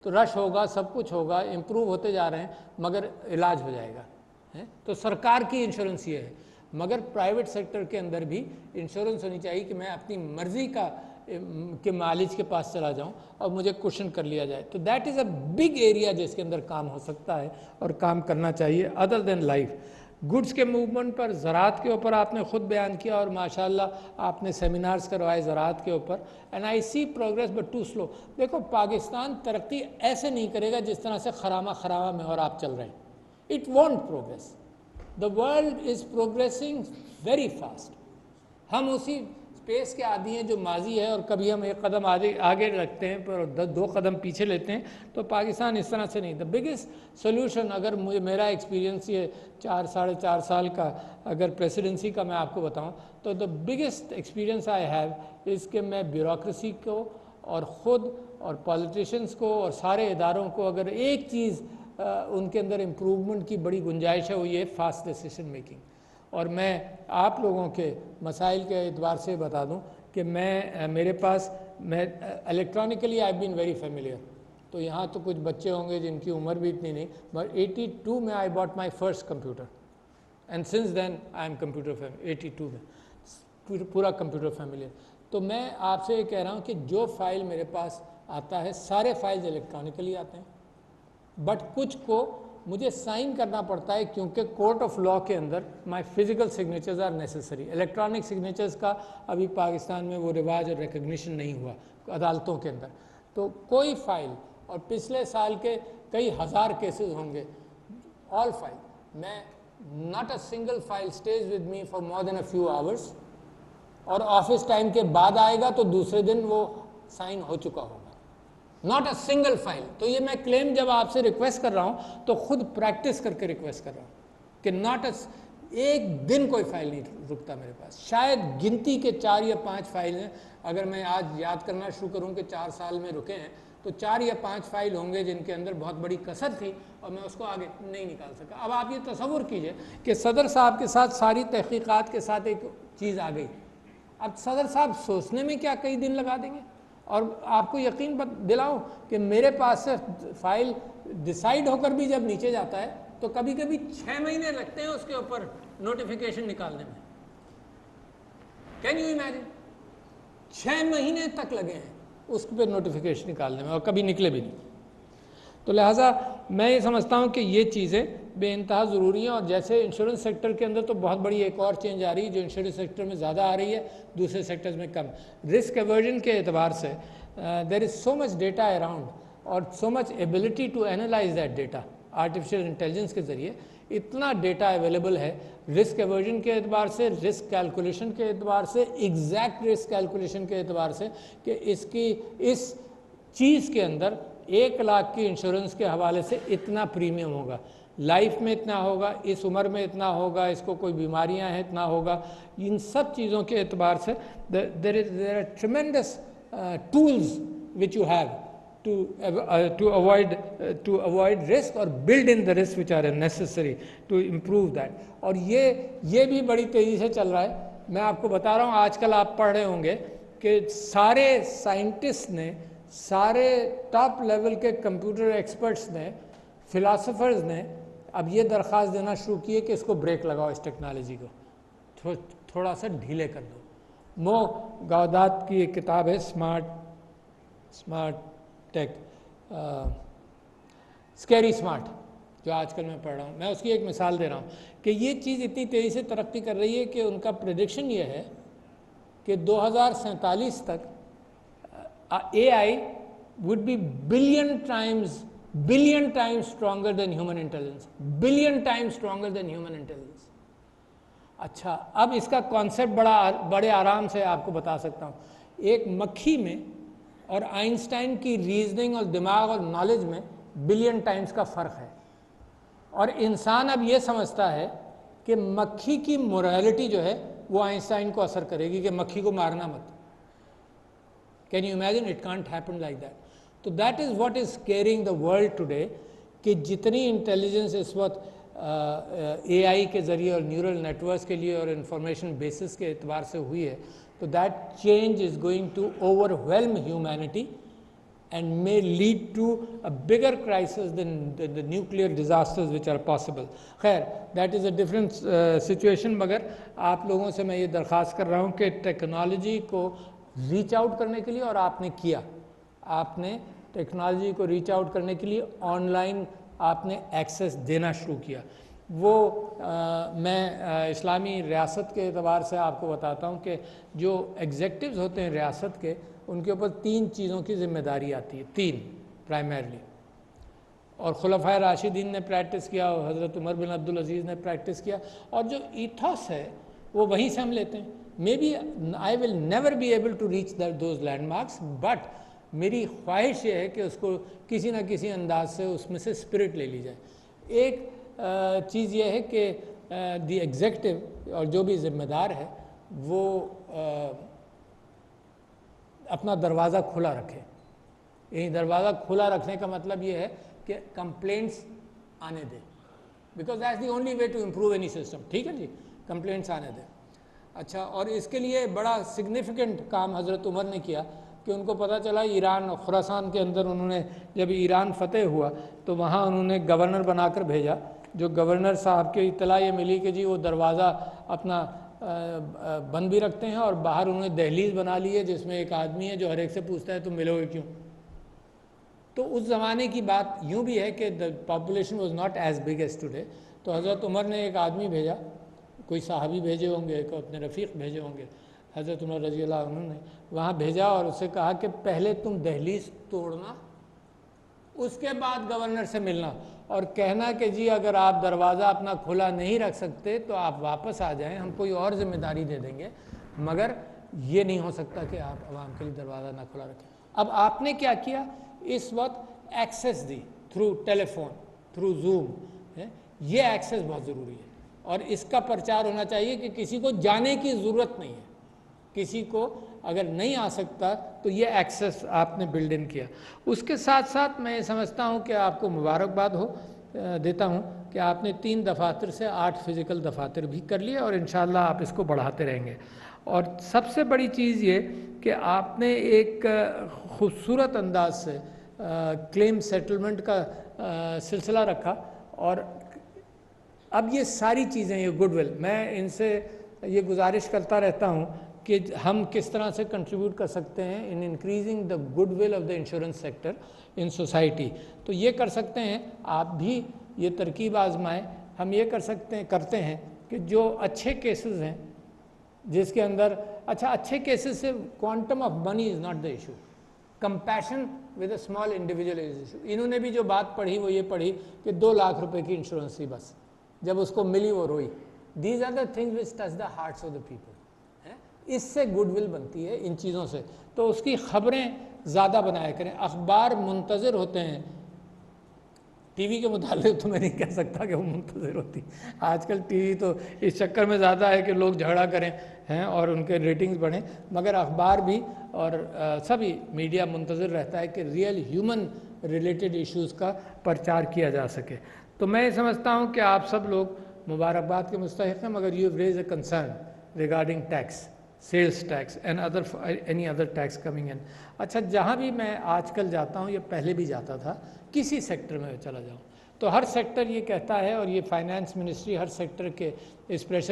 तो रश होगा, सब कुछ होगा, इम्प्रूव होते जा रहे हैं, मगर इलाज हो जाएगा है। तो सरकार की इंश्योरेंस ये है, मगर प्राइवेट सेक्टर के अंदर भी इंश्योरेंस होनी चाहिए कि मैं अपनी मर्जी के मालिज के पास चला जाऊं और मुझे क्वेश्चन कर लिया जाए। तो that is a big area जिसके अंदर काम हो सकता है और काम करना चाहिए अदर देन लाइफ। गुड्स के मूवमेंट पर, ज़राअत के ऊपर आपने ख़ुद बयान किया और माशाल्लाह आपने सेमिनार्स करवाए ज़राअत के ऊपर, and I see progress but too slow. देखो पाकिस्तान तरक्की ऐसे नहीं करेगा जिस तरह से खरामा खरामा में और आप चल रहे हैं, it won't progress. The world is progressing very fast. हम उसी स्पेस के आदि हैं जो माजी है, और कभी हम एक कदम आगे रखते हैं पर दो कदम पीछे लेते हैं। तो पाकिस्तान इस तरह से नहीं। द बिगेस्ट सोल्यूशन, अगर मुझे मेरा एक्सपीरियंस ये 4-4.5 साल का अगर प्रेसिडेंसी का मैं आपको बताऊं, तो the biggest experience I have is कि मैं ब्यूरोक्रेसी को और ख़ुद और पॉलिटिशियंस को और सारे इदारों को अगर एक चीज़ उनके अंदर इम्प्रूवमेंट की बड़ी गुंजाइश है, वो ये फास्ट डिसीजन मेकिंग। और मैं आप लोगों के मसाइल के एतबार से बता दूं कि मेरे पास electronically I been very familiar. तो यहाँ तो कुछ बच्चे होंगे जिनकी उम्र भी इतनी नहीं, बट 82 में I bought my first computer, and since then I am computer 82 में पूरा कंप्यूटर फेमिलियर। तो मैं आपसे ये कह रहा हूँ कि जो फाइल मेरे पास आता है, सारे फाइल्स इलेक्ट्रॉनिकली आते हैं, बट कुछ को मुझे साइन करना पड़ता है क्योंकि कोर्ट ऑफ लॉ के अंदर my physical signatures are necessary. Electronic signatures का अभी पाकिस्तान में वो रिवाज और रिकग्निशन नहीं हुआ अदालतों के अंदर। तो कोई फाइल, और पिछले साल के कई हज़ार केसेस होंगे, ऑल फाइल, मैं not a single file stage with me for more than a few hours, और ऑफिस टाइम के बाद आएगा तो दूसरे दिन वो साइन हो चुका होगा, नॉट अ सिंगल फाइल। तो ये मैं क्लेम जब आपसे रिक्वेस्ट कर रहा हूँ तो खुद प्रैक्टिस करके रिक्वेस्ट कर रहा हूँ कि नॉट एक दिन कोई फाइल नहीं रुकता मेरे पास। शायद गिनती के 4 या 5 फाइल हैं, अगर मैं आज याद करना शुरू करूँ कि 4 साल में रुके हैं, तो 4 या 5 फाइल होंगे जिनके अंदर बहुत बड़ी कसर थी और मैं उसको आगे नहीं निकाल सका। अब आप ये तसव्वुर कीजिए कि सदर साहब के साथ सारी तहकीकात के साथ एक चीज़ आ गई। अब सदर साहब सोचने में क्या कई दिन लगा देंगे, और आपको यकीन दिलाऊं कि मेरे पास से फाइल डिसाइड होकर भी जब नीचे जाता है तो कभी कभी 6 महीने लगते हैं उसके ऊपर नोटिफिकेशन निकालने में। Can you imagine? 6 महीने तक लगे हैं उस पर नोटिफिकेशन निकालने में और कभी निकले भी नहीं। तो लिहाजा मैं ये समझता हूँ कि ये चीज़ें बेइंतहा ज़रूरी हैं। और जैसे इंश्योरेंस सेक्टर के अंदर तो बहुत बड़ी एक और चेंज आ रही है जो इंश्योरेंस सेक्टर में ज़्यादा आ रही है, दूसरे सेक्टर्स में कम। रिस्क एवर्जन के एतबार से there is so much data around और so much ability to analyse that data. Artificial intelligence के ज़रिए इतना डेटा अवेलेबल है रिस्क एवर्जन के एतबार से, रिस्क कैलकुलेशन के एतबार से, एग्जैक्ट रिस्क कैलकुलेशन के एतबार से, कि इस चीज़ के अंदर 1 लाख की इंश्योरेंस के हवाले से इतना प्रीमियम होगा, लाइफ में इतना होगा, इस उम्र में इतना होगा, इसको कोई बीमारियां हैं इतना होगा। इन सब चीज़ों के एतबार से there are tremendous tools which you have to avoid risk or build in the risks which are necessary to improve that. और ये भी बड़ी तेज़ी से चल रहा है। मैं आपको बता रहा हूँ, आजकल आप पढ़ रहे होंगे कि सारे साइंटिस्ट ने, सारे टॉप लेवल के कंप्यूटर एक्सपर्ट्स ने, फिलासफर्स ने अब ये दरख्वास्त देना शुरू की है कि इसको ब्रेक लगाओ, इस टेक्नोलॉजी को थोड़ा सा ढीले कर दो। मो गौदात की एक किताब है स्मार्ट टेक, स्कैरी स्मार्ट, जो आजकल मैं पढ़ रहा हूँ। मैं उसकी एक मिसाल दे रहा हूँ कि ये चीज़ इतनी तेज़ी से तरक्की कर रही है कि उनका प्रेडिक्शन ये है कि 2047 तक AI would be billion times stronger than human intelligence, billion times stronger than human intelligence. अच्छा, अब इसका कॉन्सेप्ट बड़े आराम से आपको बता सकता हूँ। एक मक्खी में और आइंस्टाइन की रीजनिंग और दिमाग और नॉलेज में बिलियन टाइम्स का फ़र्क है। और इंसान अब ये समझता है कि मक्खी की मोरालिटी जो है वो आइंस्टाइन को असर करेगी कि मक्खी को मारना मत। Can you imagine? It can't happen like that. तो that is what is scaring the world today, कि जितनी इंटेलिजेंस इस वक्त AI के ज़रिए और न्यूरल नेटवर्क्स के लिए और इंफॉर्मेशन बेसिस के एतबार से हुई है, तो that change is going to overwhelm humanity and may lead to a bigger crisis than the nuclear disasters which are possible. खैर, that is a different situation, मगर आप लोगों से मैं ये दरख्वास्त कर रहा हूँ कि टेक्नोलॉजी को रीच आउट करने के लिए, और आपने किया, आपने टेक्नोलॉजी को रीच आउट करने के लिए ऑनलाइन आपने एक्सेस देना शुरू किया। वो मैं इस्लामी रियासत के एतबार से आपको बताता हूँ कि जो एग्जेक्टिव्स होते हैं रियासत के, उनके ऊपर 3 चीज़ों की जिम्मेदारी आती है, 3 प्राइमरली, और खुलफाए राशिदीन ने प्रैक्टिस किया, और हज़रत उमर बिन अब्दुल अजीज़ ने प्रैक्टिस किया, और जो ईथॉस है वो वहीं से हम लेते हैं। Maybe I will never be able to reach those landmarks, but मेरी ख्वाहिश ये है कि उसको किसी न किसी अंदाज से उसमें से स्पिरिट ले ली जाए। एक चीज़ ये है कि दी एग्जेक्टिव और जो भी ज़िम्मेदार है वो अपना दरवाज़ा खुला रखे। यही दरवाज़ा खुला रखने का मतलब ये है कि कंप्लेंट्स आने दे, because that's the only way to improve any system. ठीक है जी, कंप्लेंट्स आने दे। अच्छा, और इसके लिए बड़ा सिग्निफिकेंट काम हज़रत उमर ने किया कि उनको पता चला ईरान और खुरासान के अंदर, उन्होंने जब ईरान फतेह हुआ तो वहाँ उन्होंने गवर्नर बनाकर भेजा। जो गवर्नर साहब की इत्तला ये मिली कि जी वो दरवाज़ा अपना बंद भी रखते हैं, और बाहर उन्होंने दहलीज बना ली है जिसमें एक आदमी है जो हर एक से पूछता है तुम मिलोगे क्यों। तो उस ज़माने की बात यूँ भी है कि the population was not as big as today. तो हज़रत उमर ने एक आदमी भेजा, कोई साहबी भेजे होंगे, कोई अपने रफ़ीक भेजे होंगे, हज़रत उमर रज़ी अल्लाह अन्हु ने वहाँ भेजा और उससे कहा कि पहले तुम दहलीज तोड़ना, उसके बाद गवर्नर से मिलना, और कहना कि जी अगर आप दरवाज़ा अपना खुला नहीं रख सकते तो आप वापस आ जाएं, हम कोई और ज़िम्मेदारी दे देंगे, मगर ये नहीं हो सकता कि आप आवाम के लिए दरवाज़ा ना खुला रखें। अब आपने क्या किया, इस वक्त access the through telephone, through zoom, ये एक्सेस बहुत ज़रूरी है, और इसका प्रचार होना चाहिए कि किसी को जाने की ज़रूरत नहीं है। किसी को अगर नहीं आ सकता तो ये एक्सेस आपने बिल्ड इन किया। उसके साथ साथ मैं ये समझता हूँ कि आपको मुबारकबाद देता हूँ कि आपने 3 दफातर से 8 फिज़िकल दफातर भी कर लिए, और इंशाअल्लाह आप इसको बढ़ाते रहेंगे। और सबसे बड़ी चीज़ ये कि आपने एक खूबसूरत अंदाज से क्लेम सेटलमेंट का सिलसिला रखा, और अब ये सारी चीज़ें, ये गुडविल, मैं इनसे ये गुजारिश करता रहता हूँ कि हम किस तरह से कंट्रीब्यूट कर सकते हैं in increasing the goodwill of the insurance sector in society. तो ये कर सकते हैं, आप भी ये तरकीब आजमाएं। हम ये करते हैं कि जो अच्छे केसेस हैं जिसके अंदर, अच्छा अच्छे केसेस से quantum of money is not the issue, compassion with a small individual is issue. इन्होंने भी जो बात पढ़ी वो ये पढ़ी कि 2 लाख रुपए की इंश्योरेंस थी बस, जब उसको मिली वो रोई। These are the things which touch the hearts of the people. इससे गुडविल बनती है इन चीज़ों से। तो उसकी खबरें ज़्यादा बनाया करें। अखबार मुंतज़िर होते हैं, टीवी के मुतालिक तो मैं नहीं कह सकता कि वो मुंतज़िर होती। आजकल टीवी तो इस चक्कर में ज़्यादा है कि लोग झगड़ा करें हैं और उनके रेटिंग्स बढ़ें, मगर अखबार भी और सभी मीडिया मुंतज़िर रहता है कि रियल ह्यूमन रिलेटेड इश्यूज़ का प्रचार किया जा सके। तो मैं समझता हूँ कि आप सब लोग मुबारकबाद के मुस्तहिक़ हैं, मगर you raise a concern regarding tax, sales tax and any other tax coming in. अच्छा, जहाँ भी मैं आजकल जाता हूँ, ये पहले भी जाता था, किसी सेक्टर में चला जाऊँ तो हर सेक्टर ये कहता है, और ये फाइनेंस मिनिस्ट्री हर सेक्टर के इस प्रेशर